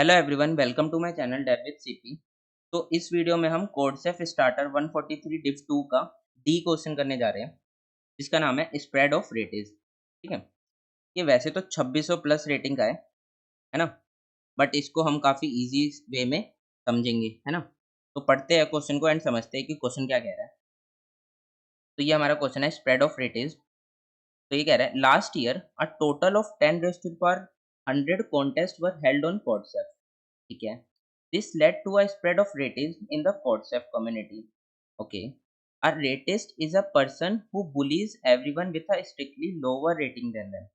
Hello everyone, welcome to my channel Dev with CP. तो इस video में हम कोडसेफ स्टार्टर 143 डिव 2 का डी क्वेश्चन करने जा रहे हैं, जिसका नाम है स्प्रेड ऑफ रेटेज। ठीक है, ये वैसे तो 2600 प्लस रेटिंग का है ना, बट इसको हम काफ़ी इजी वे में समझेंगे, है ना। तो पढ़ते हैं क्वेश्चन को एंड समझते हैं कि क्वेश्चन क्या कह रहा है। तो ये हमारा क्वेश्चन है स्प्रेड ऑफ रेटेज। तो ये कह रहा है last year a total of 10 raise to power 100 contest were held on CodeChef. ठीक है, this led to a spread of ratism in the CodeChef community. Okay, a ratist is a person who bullies everyone with a strictly lower rating than them.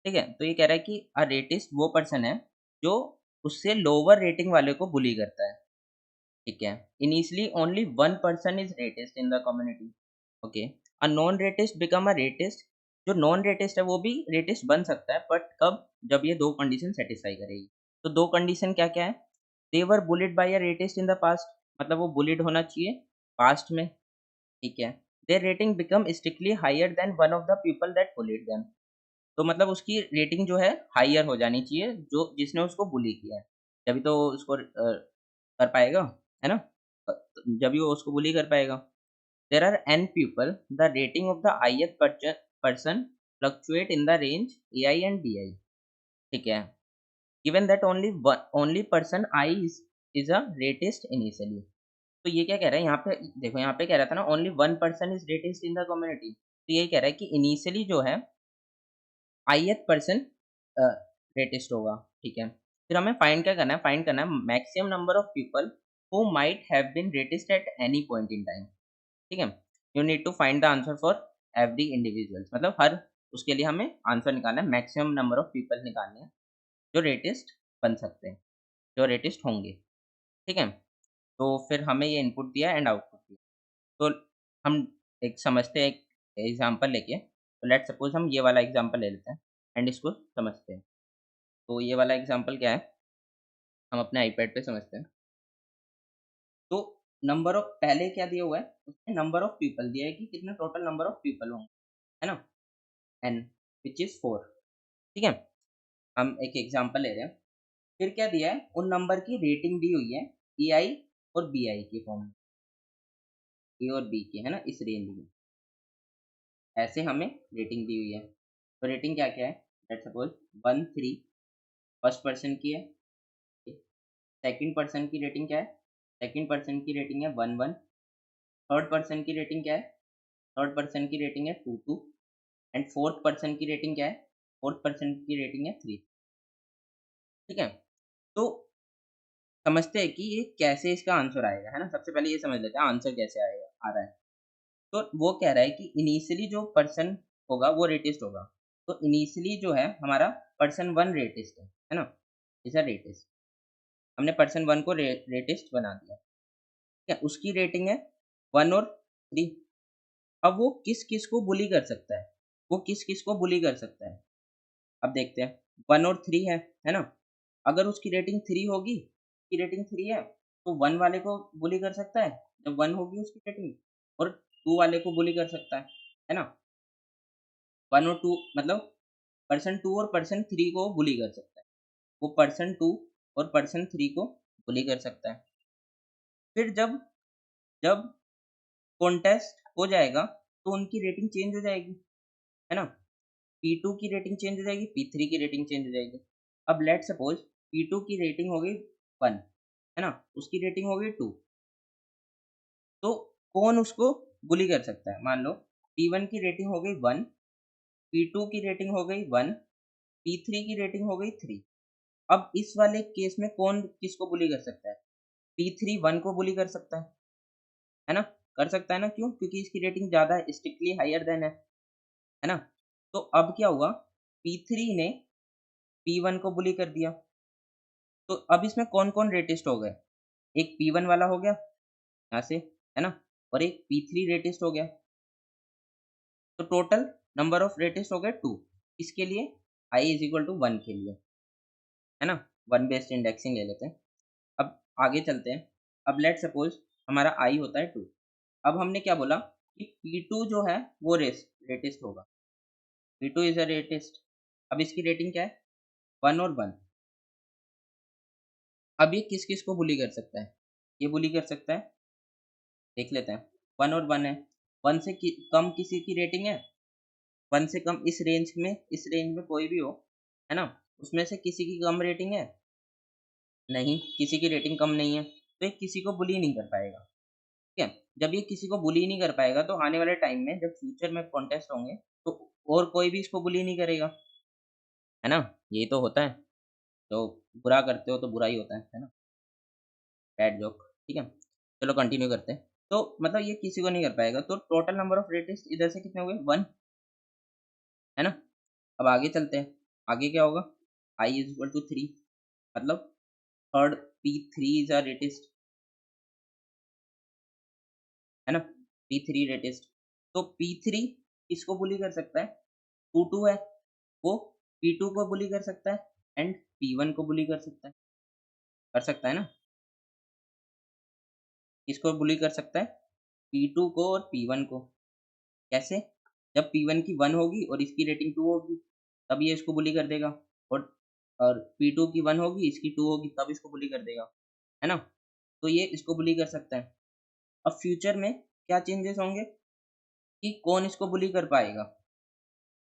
ठीक है, तो ये कह रहा है कि अ रेटिस्ट वो पर्सन है जो उससे लोअर रेटिंग वाले को बुली करता है। ठीक है, initially only one person is ratist in the community. Okay, a non ratist become a ratist. जो नॉन रेटिस्ट है वो भी रेटिस्ट बन सकता है, बट कब? जब ये दो कंडीशन सेटिस्फाई करेगी। तो दो कंडीशन क्या क्या है? They were bullied by a ratist in the past, मतलब वो बुलिड होना चाहिए पास्ट में। ठीक है, their rating become strictly higher than one of the people that bullied them. तो मतलब उसकी रेटिंग जो है हायर हो जानी चाहिए जो जिसने उसको बुली किया है, तभी तो उसको कर पाएगा, है ना। जब वो उसको बुली कर पाएगा। There are n people, the rating of the ith person fluctuate in the range ai and bi। ठीक है, given that only person i is a ratist initially. तो ये क्या कह रहा है यहाँ पे? देखो, यहाँ पे कह रहा था ना only one person is ratist in the community, तो यही कह रहा है कि इनिशियली जो है ith पर्सन रेटिस्ट होगा। ठीक है, फिर हमें फाइंड क्या करना है? फाइंड करना है maximum number of people who might have been ratist at any point in time. ठीक है, you need to find the answer for every individuals, मतलब हर उसके लिए हमें आंसर निकालना है, मैक्सिमम नंबर ऑफ पीपल निकालने हैं जो रेटिस्ट बन सकते हैं, जो रेटिस्ट होंगे। ठीक है, तो फिर हमें ये इनपुट दिया एंड आउटपुट दिया। तो हम एक समझते हैं, एक एग्जांपल लेके। तो लेट्स सपोज हम ये वाला एग्जांपल ले लेते हैं एंड इसको समझते हैं। तो ये वाला एग्जांपल क्या है, हम अपने आईपैड पे समझते हैं। तो नंबर ऑफ पहले क्या दिया हुआ है, उसमें नंबर ऑफ पीपल दिया है कि कितने टोटल नंबर ऑफ पीपल होंगे, है ना, एन विच इज 4। ठीक है, हम एक एग्जांपल ले रहे हैं। फिर क्या दिया है, उन नंबर की रेटिंग दी हुई है ए आई और बी आई के फॉर्म में, ए और बी के, है ना, इस रेंज में ऐसे हमें रेटिंग दी हुई है। तो रेटिंग क्या क्या है? लेट्स सपोज 1 3 फर्स्ट पर्सन की है। सेकंड पर्सन की रेटिंग क्या है? सेकंड पर्सन की रेटिंग है 1 1। थर्ड पर्सन की रेटिंग क्या है? थर्ड पर्सन की रेटिंग है 2 2। एंड फोर्थ पर्सन की रेटिंग क्या है? फोर्थ पर्सन की रेटिंग है 3। ठीक है, तो समझते हैं कि ये कैसे इसका आंसर आएगा, है ना। सबसे पहले ये समझ लेते हैं आंसर कैसे आएगा, आ रहा है। तो वो कह रहा है कि इनिशियली जो पर्सन होगा वो रेटिस्ट होगा। तो इनिशियली जो है हमारा पर्सन 1 रेटिस्ट है ना, इज अ रेटिस्ट। हमने पर्सन 1 को रेटिस्ट बना दिया। ठीक है, उसकी रेटिंग है 1 और 3। अब वो किस किस को बुली कर सकता है? वो किस किस को बुली कर सकता है? अब देखते हैं। 1 और 3 है ना। अगर उसकी रेटिंग 3 होगी, उसकी रेटिंग 3 है, तो 1 वाले को बुली कर सकता है जब 1 होगी उसकी रेटिंग, और 2 वाले को बुली कर सकता है ना। 1 और 2 मतलब पर्सन 2 और पर्सन 3 को बुली कर सकता है। वो पर्सन 2 और पर्सन 3 को बुली कर सकता है। फिर जब जब कॉन्टेस्ट हो जाएगा तो उनकी रेटिंग चेंज हो जाएगी, है ना। P2 की रेटिंग चेंज हो जाएगी, P3 की रेटिंग चेंज हो जाएगी। अब लेट सपोज P2 की रेटिंग हो गई 1, है ना, उसकी रेटिंग हो गई 2। तो कौन उसको बुली कर सकता है? मान लो P1 की रेटिंग हो गई 1, P2 की रेटिंग हो गई 1, P3 की रेटिंग हो गई 3। अब इस वाले केस में कौन किसको बुली कर सकता है? P3 1 को बुली कर सकता है ना? कर सकता है ना, क्यों? क्योंकि इसकी रेटिंग ज़्यादा है, स्ट्रिक्टली हायर देन है ना? तो अब क्या हुआ? P3 ने P1 को बुली कर दिया। तो अब इसमें कौन-कौन रेटिस्ट हो गए? एक P1 वाला हो गया यहाँ से, है ना? और एक P3 रेटिस्ट हो गया। तो टोटल नंबर ऑफ रेटिस्ट हो गए 2। इसके लिए i इज़ इक्वल टू 1 के लिए, है ना? 1 बेस्ड इंडेक्सिंग ले लेते हैं। अब आगे चलते हैं। अब लेट्स सपोज हमारा i होता है 2। अब हमने क्या बोला कि P2 जो है वो रेटिस्ट होगा। P2 is a रेटिस्ट। अब इसकी रेटिंग क्या है? 1 और 1। अब ये किस किस को बुली कर सकता है? ये बुली कर सकता है, देख लेते हैं। 1 और 1 है, 1 से कम किसी की रेटिंग है? 1 से कम इस रेंज में कोई भी हो, है ना? उसमें से किसी की कम रेटिंग है? नहीं, किसी की रेटिंग कम नहीं है, तो ये किसी को बुली नहीं कर पाएगा, ठीक है? जब ये किसी को बुली नहीं कर पाएगा, तो आने वाले टाइम में जब फ्यूचर में कॉन्टेस्ट होंगे, तो और कोई भी इसको बुली नहीं करेगा, है ना? यही तो होता है, तो बुरा करते हो तो बुरा ही होता है ना? बैड जोक, ठीक है? चलो कंटिन्यू करते हैं। तो मतलब ये किसी को नहीं कर पाएगा, तो टोटल नंबर ऑफ रेटिस्ट इधर से कितने हो गए? 1, है ना? अब आगे चलते हैं, आगे क्या होगा? I इज़ इक्वल टू 3, मतलब थर्ड P3 इज़ अ रेटिस्ट, है ना? P3 रेटिस्ट, तो P3 किसको बुली कर सकता है? 2 है, वो P2 को बुली कर सकता है एंड P1 को बुली कर सकता है ना? किसको बुली कर सकता है? P2 को और P1 को। कैसे? जब P1 की 1 होगी और इसकी रेटिंग 2 होगी, तब ये इसको बुली कर देगा, और P2 की 1 होगी, इसकी 2 होगी, तब इसको बुली कर देगा, है ना? तो ये इसको बुली कर सकता है। अब फ्यूचर में क्या चेंजेस होंगे कि कौन इसको बुली कर पाएगा?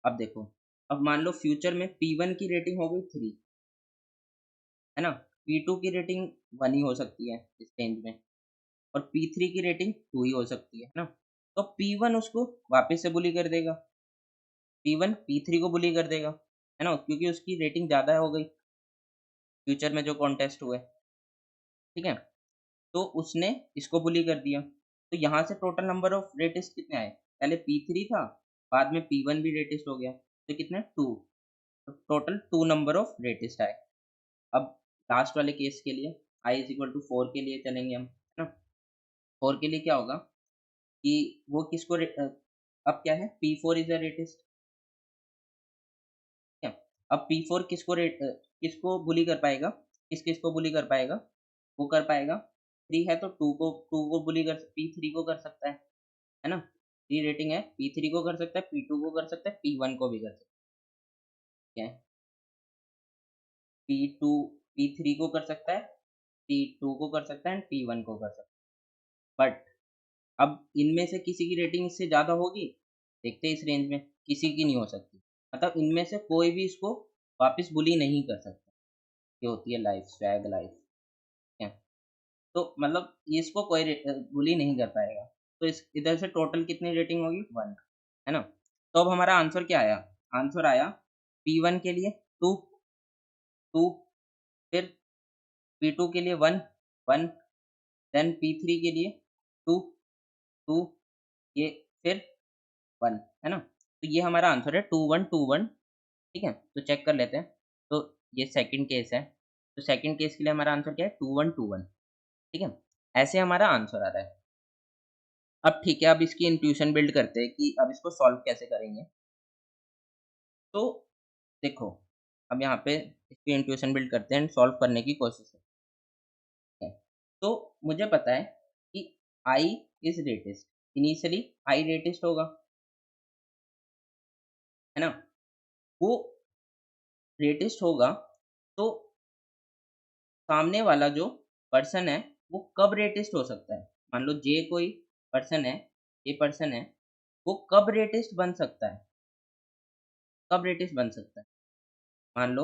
अब देखो, अब मान लो फ्यूचर में P1 की रेटिंग हो गई 3, है ना? P2 की रेटिंग 1 ही हो सकती है इस रेंज में, और P3 की रेटिंग 2 ही हो सकती है ना? तो P1 उसको वापस से बुली कर देगा, P1 P3 को बुली कर देगा, है ना? क्योंकि उसकी रेटिंग ज़्यादा हो गई फ्यूचर में जो कॉन्टेस्ट हुए, ठीक है? तो उसने इसको बुली कर दिया। तो यहाँ से टोटल नंबर ऑफ रेटिस्ट कितने आए? पहले P3 था, बाद में P1 भी रेटिस्ट हो गया, तो कितने? 2। तो टोटल 2 नंबर ऑफ रेटिस्ट आए। अब लास्ट वाले केस के लिए I इज़ इक्वल टू 4 के लिए चलेंगे हम, है ना? 4 के लिए क्या होगा कि वो अब क्या है? P4 इज़ अ रेटिस्ट, ठीक है? अब P4 किसको बुली कर पाएगा? किस-किस को बुली कर पाएगा? वो कर पाएगा, 3 है तो 2 को बुली कर P3 को कर सकता है ना? 3 रेटिंग है, P3 को कर सकता है, P2 को कर सकता है, P1 को भी कर सकता है। P2 P3 को कर सकता है, P2 को कर सकता है एंड P1 को कर सकता है। बट अब इनमें से किसी की रेटिंग इससे ज़्यादा होगी? देखते हैं इस रेंज में, किसी की नहीं हो सकती। मतलब इनमें से कोई भी इसको वापस बुली नहीं कर सकता। ये होती है लाइफ, स्वैग लाइफ, ठीक है? तो मतलब ये इसको कोई बुली नहीं कर पाएगा। तो इस इधर से टोटल कितनी रेटिंग होगी? 1, है ना? तो अब हमारा आंसर क्या आया? आंसर आया P1 के लिए 2, 2, फिर P2 के लिए 1, 1, देन P3 के लिए 2, 2, ये फिर 1, है ना? तो ये हमारा आंसर है 2, 1, 2, 1, ठीक है? तो चेक कर लेते हैं। तो ये सेकंड केस है। तो सेकंड केस के लिए हमारा आंसर क्या है? 2, 1, 2, 1, ठीक है? ऐसे हमारा आंसर आ रहा है। अब ठीक है, अब इसकी इंट्यूशन बिल्ड करते हैं कि अब इसको सॉल्व कैसे करेंगे। तो देखो, अब यहाँ पे इसकी इंट्यूशन बिल्ड करते हैं, सॉल्व करने की कोशिश करते हैं। तो मुझे पता है कि I is ratist, initially I ratist होगा, है ना? वो रेटेस्ट होगा, तो सामने वाला जो पर्सन है वो कब रेटेस्ट हो सकता है? मान लो जे कोई पर्सन है, ये पर्सन है, वो कब रेटेस्ट बन सकता है? कब रेटेस्ट बन सकता है? मान लो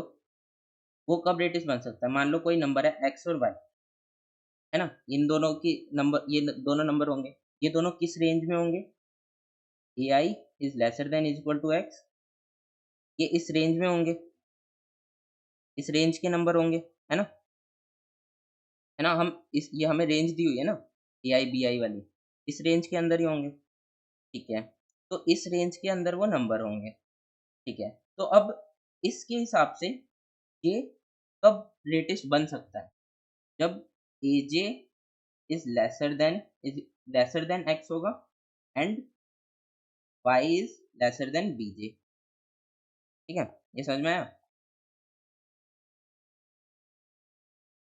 वो कब रेटेस्ट बन सकता है? मान लो कोई नंबर है एक्स और वाई, है ना? इन दोनों की नंबर, दोनों नंबर होंगे, ये दोनों किस रेंज में होंगे? A I is lesser than is equal to X, ये इस रेंज में होंगे, इस रेंज के नंबर होंगे, है ना? है ना? हम इस ये हमें रेंज दी हुई है ना, ए आई बी आई वाली, इस रेंज के अंदर ही होंगे, ठीक है? तो इस रेंज के अंदर वो नंबर होंगे, ठीक है? तो अब इसके हिसाब से ये कब लेटेस्ट बन सकता है? जब AJ is lesser than X होगा and Y is lesser than BJ, ठीक है? ये समझ में आया?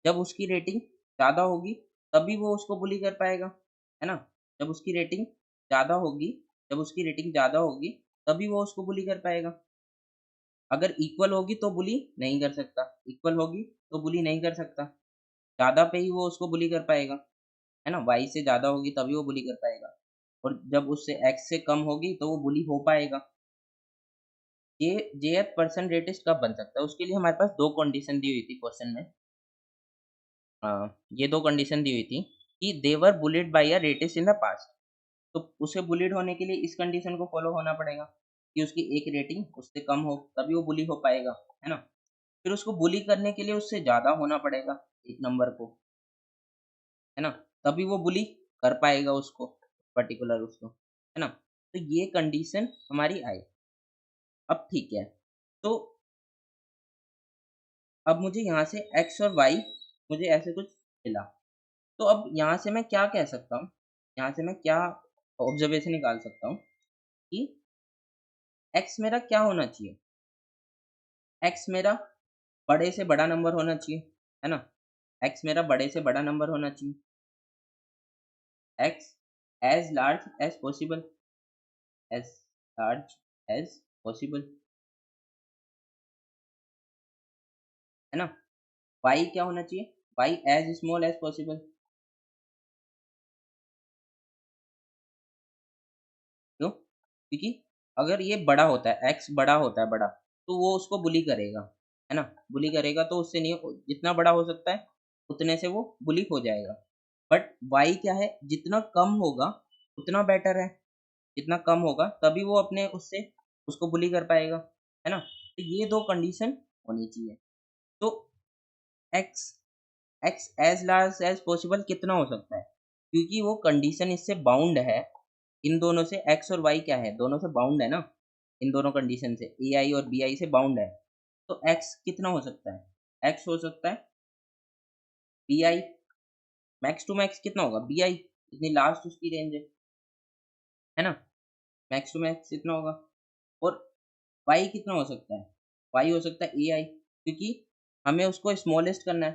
जब उसकी रेटिंग ज़्यादा होगी, तभी वो उसको बुली कर पाएगा, है ना? जब उसकी रेटिंग ज़्यादा होगी जब उसकी रेटिंग ज़्यादा होगी, तभी वो उसको बुली कर पाएगा। अगर इक्वल होगी तो बुली नहीं कर सकता, इक्वल होगी तो बुली नहीं कर सकता, ज़्यादा पे ही वो उसको बुली कर पाएगा, है ना? y से ज़्यादा होगी तभी वो बुली कर पाएगा और जब उससे x से कम होगी तो वो बुली हो पाएगा। ये jth पर्सन रेटिस्ट कब बन सकता है? उसके लिए हमारे पास 2 कंडीशन दी हुई थी क्वेश्चन में। ये 2 कंडीशन दी हुई थी कि they were bullied by a ratist in the past. तो उसे बुलिड होने के लिए इस कंडीशन को फॉलो होना पड़ेगा कि उसकी एक रेटिंग उससे कम हो तभी वो बुली हो पाएगा, है ना? फिर उसको बुली करने के लिए उससे ज़्यादा होना पड़ेगा एक नंबर को, है ना? तभी वो बुली कर पाएगा उसको, पर्टिकुलर उसको, है ना? तो ये कंडीशन हमारी आई। अब ठीक है, तो अब मुझे यहाँ से एक्स और वाई मुझे ऐसे कुछ मिला। तो अब यहाँ से मैं क्या कह सकता हूँ? यहाँ से मैं क्या ऑब्जर्वेशन निकाल सकता हूँ कि एक्स मेरा क्या होना चाहिए? एक्स मेरा बड़े से बड़ा नंबर होना चाहिए, है ना? एक्स मेरा बड़े से बड़ा नंबर होना चाहिए। X as large as possible, as large as possible, है ना? वाई क्या होना चाहिए? Y as small as possible. क्यों? क्योंकि अगर ये बड़ा होता है, एक्स बड़ा होता है बड़ा, तो वो उसको बुली करेगा, है ना? बुली करेगा तो उससे नहीं जितना बड़ा हो सकता है, उतने से वो बुली हो जाएगा। बट वाई क्या है? जितना कम होगा, उतना बेटर है। जितना कम होगा तभी वो अपने उससे उसको बुली कर पाएगा, है ना? तो ये 2 कंडीशन होनी चाहिए। तो x x as large as possible कितना हो सकता है? क्योंकि वो कंडीशन इससे बाउंड है, इन दोनों से एक्स और वाई क्या है? दोनों से बाउंड है ना, इन दोनों कंडीशन से एआई और बीआई से बाउंड है। तो एक्स कितना हो सकता है? एक्स हो सकता है बीआई, मैक्स टू मैक्स कितना होगा? बीआई, इतनी लास्ट उसकी रेंज है ना? मैक्स टू मैक्स इतना होगा और वाई कितना हो सकता है? वाई हो सकता है एआई क्योंकि हमें उसको स्मॉलेस्ट करना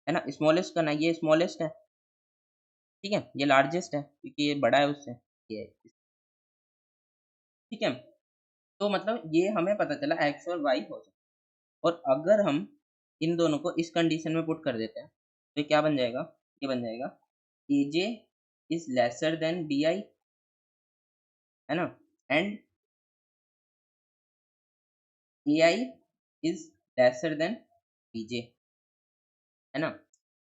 है ना? स्मॉलेस्ट करना है, ये स्मॉलेस्ट है, ठीक है? ये लार्जेस्ट है क्योंकि ये बड़ा है उससे, ये ठीक है? तो मतलब ये हमें पता चला एक्स और वाई हो सकता है और अगर हम इन दोनों को इस कंडीशन में पुट कर देते हैं, तो क्या बन जाएगा? ये बन जाएगा AJ is lesser than BI, है ना? And AI is lesser than BJ, है ना?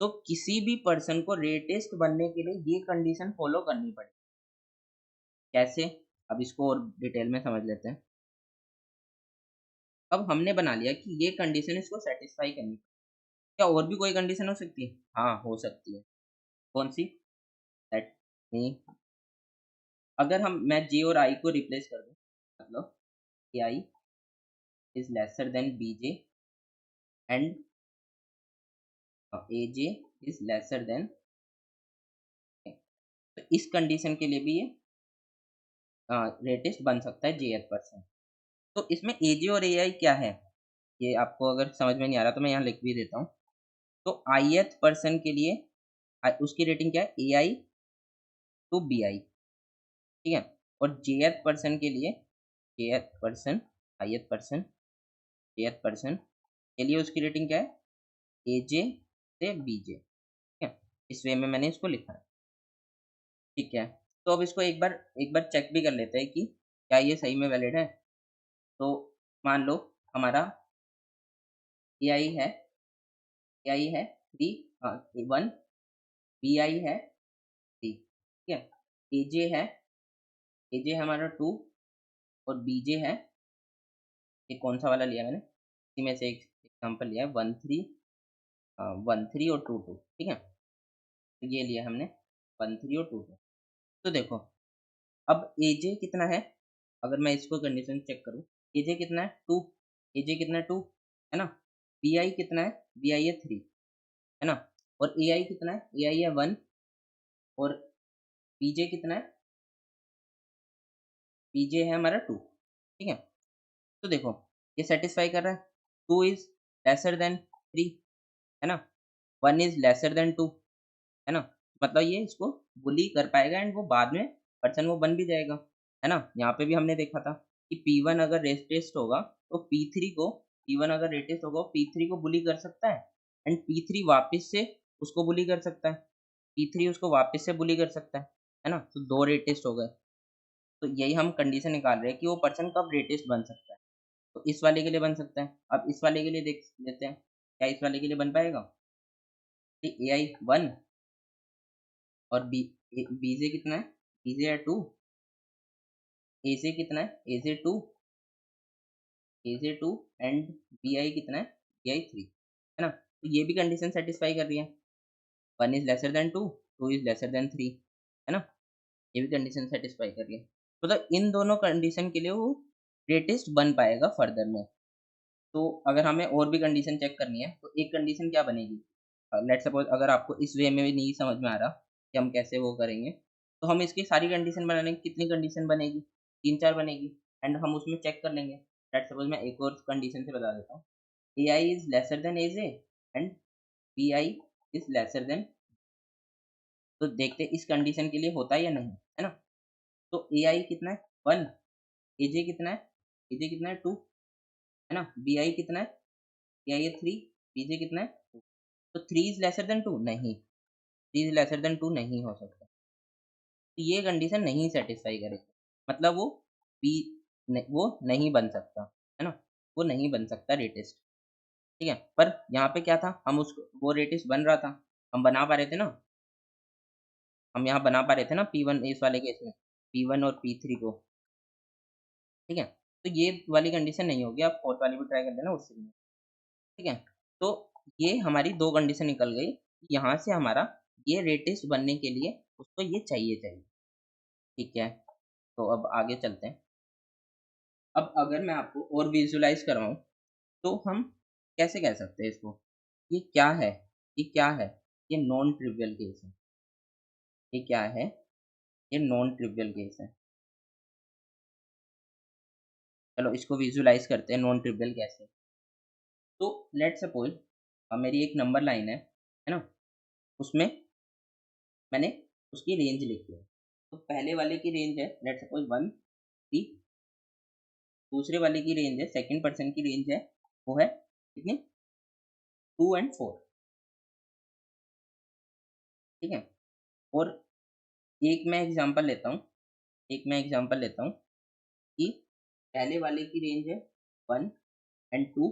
तो किसी भी पर्सन को रेटेस्ट बनने के लिए ये कंडीशन फॉलो करनी पड़ेगी। कैसे? अब इसको और डिटेल में समझ लेते हैं। अब हमने बना लिया कि ये कंडीशन इसको सैटिस्फाई करनी। क्या और भी कोई कंडीशन हो सकती है? हाँ, हो सकती है। कौन-सी? लेट मी अगर मैं जे और आई को रिप्लेस कर दूँ, मतलब I is lesser than BJ and AJ is lesser than, तो इस कंडीशन के लिए भी ये रेटेस्ट बन सकता है जेएथ पर्सन। तो इसमें एजे और एआई क्या है? ये आपको अगर समझ में नहीं आ रहा तो मैं यहाँ लिख भी देता हूँ। तो आईएथ पर्सन के लिए उसकी रेटिंग क्या है? एआई टू बीआई, ठीक है? और जेएथ पर्सन के लिए जेएथ पर्सन आईएथ पर्सन जेएथ पर्सन के लिए उसकी रेटिंग क्या है? एजे से बीजे, ठीक है? इस वे में मैंने इसको लिखा है, ठीक है? तो अब इसको एक बार चेक भी कर लेते हैं कि क्या ये सही में वैलिड है। तो मान लो हमारा एआई है, एआई है 3, हाँ 1, बीआई है 3, ठीक है? एजे है, एजे है हमारा 2 और बीजे है, ये कौन-सा वाला लिया मैंने? इसी में से एक एग्ज़ाम्पल लिया है 1 3, 1 3 और 2 2, ठीक है? तो ये लिया हमने 1 3 और 2 2। तो देखो, अब एजे कितना है? अगर मैं इसको कंडीशन चेक करूँ, एजे कितना है? 2, एजे कितना है? 2, है ना? बीआई कितना है? बीआई है 3, है ना? और एआई कितना है? एआई है 1 और बीजे कितना है? बीजे है हमारा 2, ठीक है? तो देखो, ये सैटिस्फाई कर रहा है, 2 इज़ लेसर देन 3, है ना? 1 इज़ लेसर देन 2, है ना? मतलब ये इसको बुली कर पाएगा एंड वो बाद में पर्सन वो बन भी जाएगा, है ना? यहाँ पे भी हमने देखा था कि P1 अगर रेस टेस्ट होगा तो P3 को P1 अगर रेटेस्ट होगा वो P3 को बुली कर सकता है एंड P3 वापस से उसको बुली कर सकता है, P3 उसको वापस से बुली कर सकता है ना? तो 2 रेटेस्ट हो गए। तो यही हम कंडीशन निकाल रहे हैं कि वो पर्सन कब रेटेस्ट बन सकता है। तो इस वाले के लिए बन सकता है। अब इस वाले के लिए देख लेते हैं, क्या इस वाले के लिए बन पाएगा? कि AI 1 और BJ कितना है? BJ है 2, AJ कितना है? AJ 2, AJ 2 एंड BI कितना है? BI 3, है ना? तो ये भी कंडीशन सेटिस्फाई कर रही है। 1 is lesser then 2, 2 is lesser then 3, है ना? ये भी कंडीशन सेटिस्फाई कर रही है। मतलब इन दोनों कंडीशन के लिए वो ग्रेटेस्ट बन पाएगा फर्दर में। तो अगर हमें और भी कंडीशन चेक करनी है तो एक कंडीशन क्या बनेगी? लेट्स सपोज अगर आपको इस वे में भी नहीं समझ में आ रहा कि हम कैसे वो करेंगे, तो हम इसकी सारी कंडीशन बनाने की कितनी कंडीशन बनेगी? 3-4 बनेगी एंड हम उसमें चेक कर लेंगे। लेट्स सपोज मैं एक और कंडीशन से बता देता हूँ। AI is lesser then AJ and BI is lesser than, तो देखते हैं इस कंडीशन के लिए होता है या नहीं, है ना? तो AI कितना है? 1, AJ कितना है? AJ कितना है? 2, है ना? BI कितना है? BI है 3, BJ कितना है? 2। तो 3 इज लेसर देन 2? नहीं, 3 इज लेसर देन 2 नहीं हो सकता। तो ये कंडीशन नहीं सेटिस्फाई करेगी, मतलब वो बी वो नहीं बन सकता, है ना? वो नहीं बन सकता रेटेस्ट, ठीक है? पर यहाँ पे क्या था, हम उसको वो रेटेस्ट बन रहा था, हम बना पा रहे थे ना, हम यहाँ बना पा रहे थे ना P1 इस वाले केस में, P1 और P3 को, ठीक है? तो ये वाली कंडीशन नहीं होगी, आप फोर्थ वाली भी ट्राई कर लेना उससे भी, ठीक है? तो ये हमारी 2 कंडीशन निकल गई, यहाँ से हमारा ये रेटेस्ट बनने के लिए उसको ये चाहिए, ठीक है? तो अब आगे चलते हैं। अब अगर मैं आपको और विजुलाइज करवाऊँ, तो हम कैसे कह सकते हैं इसको? ये क्या है? ये क्या है? ये नॉन ट्रिवियल केस है। ये क्या है? ये नॉन ट्रिवियल केस है। चलो इसको विजुलाइज करते हैं नॉन ट्रिवियल कैसे? तो लेट्स सपोज मेरी एक नंबर लाइन है ना? उसमें मैंने उसकी रेंज लिखी है। तो पहले वाले की रेंज है लेट्स सपोज 1, 3, दूसरे वाले की रेंज है, सेकंड पर्सन की रेंज है, वो है कितनी? 2 एंड 4, ठीक है? और एक मैं एग्जांपल लेता हूँ कि पहले वाले की रेंज है 1 एंड 2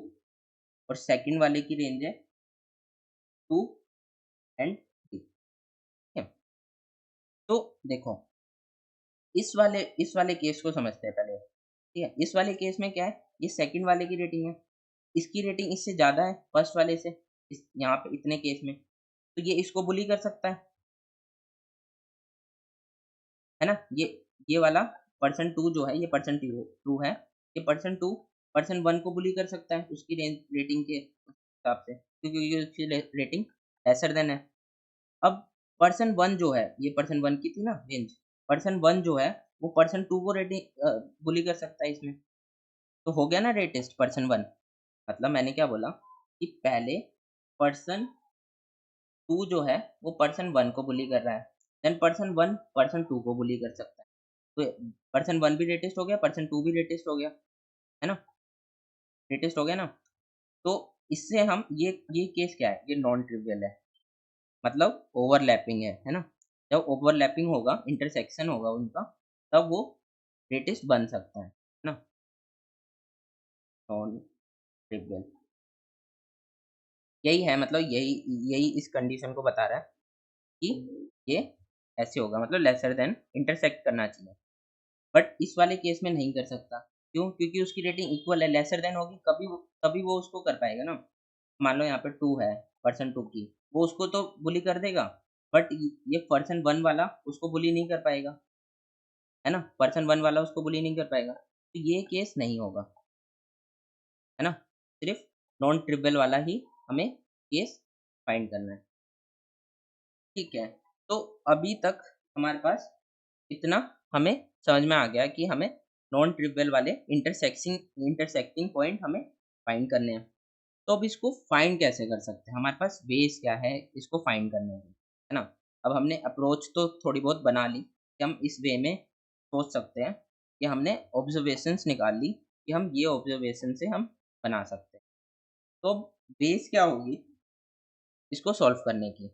और सेकंड वाले की रेंज है 2 एंड 3, ठीक है? तो देखो इस वाले केस को समझते हैं पहले, ठीक है? इस वाले केस में क्या है, ये सेकंड वाले की रेटिंग है, इसकी रेटिंग इससे ज़्यादा है फर्स्ट वाले से, इस यहाँ पे इतने केस में, तो ये इसको बुली कर सकता है ना? ये वाला पर्सन 2 जो है, ये पर्सन 2 है, ये पर्सन 2 पर्सन 1 को बुली कर सकता है उसकी रेटिंग के हिसाब से, क्योंकि ये उसकी रेटिंग लेसर देन है। अब पर्सन 1 जो है, ये पर्सन 1 की थी ना रेंज, पर्सन 1 जो है वो पर्सन 2 को रेटिंग बुली कर सकता है इसमें, तो हो गया ना रेटेस्ट पर्सन 1। मतलब मैंने क्या बोला कि पहले पर्सन 2 जो है वो पर्सन 1 को बुली कर रहा है, देन पर्सन 1 पर्सन 2 को बुली कर सकता है, तो पर्सन 1 भी रेटेस्ट हो गया, पर्सन 2 भी रेटेस्ट हो गया, है ना? रेटेस्ट हो गया ना? तो इससे हम ये केस क्या है, ये नॉन ट्रिवियल है, मतलब ओवरलैपिंग है ना? जब ओवरलैपिंग होगा, इंटरसेक्शन होगा उनका, तब वो रेटेस्ट बन सकता है ना? नॉन ट्रिवियल यही है, मतलब यही यही इस कंडीशन को बता रहा है कि ये ऐसे होगा, मतलब लेसर देन इंटरसेक्ट करना चाहिए, बट इस वाले केस में नहीं कर सकता। क्यों? क्योंकि उसकी रेटिंग इक्वल है, लेसर देन होगी तभी वो उसको कर पाएगा ना। मान लो यहाँ पे 2 है, पर्सन 2 की, वो उसको तो बुली कर देगा, बट ये पर्सन 1 वाला उसको बुली नहीं कर पाएगा, है ना? पर्सन 1 वाला उसको बुली नहीं कर पाएगा, तो ये केस नहीं होगा, है ना? सिर्फ नॉन ट्रिवियल वाला ही हमें केस फाइंड करना है, ठीक है? तो अभी तक हमारे पास इतना हमें समझ में आ गया कि हमें नॉन ट्रिवियल वाले इंटरसेक्टिंग पॉइंट हमें फाइंड करने हैं। तो अब इसको फाइंड कैसे कर सकते हैं? हमारे पास वेज क्या है इसको फाइंड करने की, है ना? अब हमने अप्रोच तो थोड़ी बहुत बना ली कि हम इस वे में सोच सकते हैं कि हमने ऑब्जर्वेशंस निकाल ली कि हम ये ऑब्जर्वेशन से हम बना सकते हैं। तो बेस क्या होगी इसको सॉल्व करने की,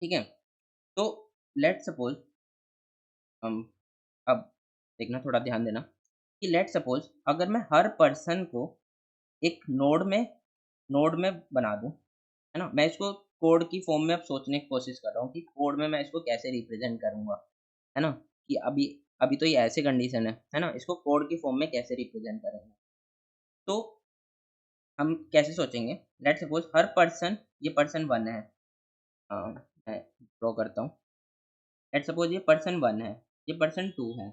ठीक है। तो लेट सपोज हम अब देखना, थोड़ा ध्यान देना कि लेट सपोज अगर मैं हर पर्सन को एक नोड में बना दूं, है ना। मैं इसको कोड की फॉर्म में अब सोचने की कोशिश कर रहा हूँ कि कोड में मैं इसको कैसे रिप्रेजेंट करूंगा, है ना। कि अभी अभी तो ये ऐसे कंडीशन है ना। इसको कोड की फॉर्म में कैसे रिप्रेजेंट करेंगे, तो हम कैसे सोचेंगे। लेट सपोज हर पर्सन, ये पर्सन 1 है, मैं ड्रॉ करता हूँ। लेट सपोज ये पर्सन 1 है, ये पर्सन 2 है,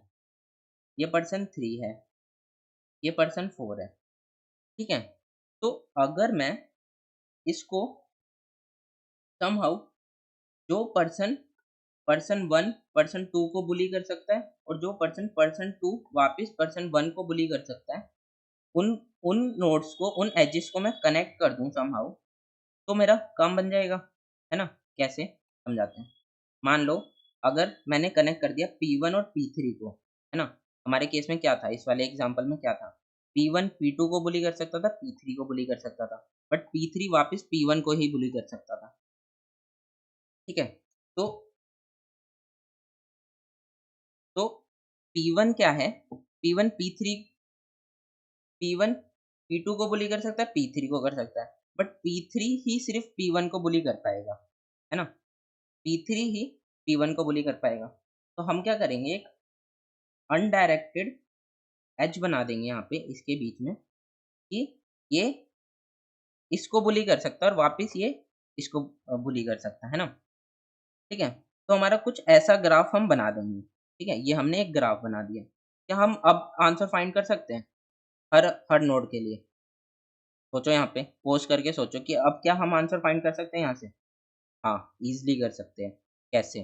ये पर्सन 3 है, ये पर्सन 4 है, ठीक है। तो अगर मैं इसको समहाउ, जो पर्सन पर्सन 1 पर्सन 2 को बुली कर सकता है और जो पर्सन पर्सन 2 वापस पर्सन 1 को बुली कर सकता है, उन उन नोड्स को, उन एजेस को मैं कनेक्ट कर दूं समहाउ, तो मेरा काम बन जाएगा, है ना। कैसे समझाते हैं। मान लो अगर मैंने कनेक्ट कर दिया P1 और P3 को, है ना। हमारे केस में क्या था, इस वाले एग्जांपल में क्या था, P1 P2 को बुली कर सकता था, P3 को बुली कर सकता था, बट P3 वापस P1 को ही बुली कर सकता था, ठीक है। तो तो P1 क्या है, P1 P3, P1 P2 को बुली कर सकता है, P3 को कर सकता है, बट P3 ही सिर्फ P1 को बुली कर पाएगा, है ना। P3 ही P1 को बुली कर पाएगा। तो हम क्या करेंगे, एक अनडायरेक्टेड एज बना देंगे यहाँ पे इसके बीच में कि ये इसको बुली कर सकता है और वापस ये इसको बुली कर सकता है ना, ठीक है। तो हमारा कुछ ऐसा ग्राफ हम बना देंगे, ठीक है। ये हमने एक ग्राफ बना दिया। क्या हम अब आंसर फाइंड कर सकते हैं हर हर नोड के लिए। सोचो, यहाँ पे पोज करके सोचो कि अब क्या हम आंसर फाइंड कर सकते हैं यहाँ से। हाँ, इजीली कर सकते हैं। कैसे,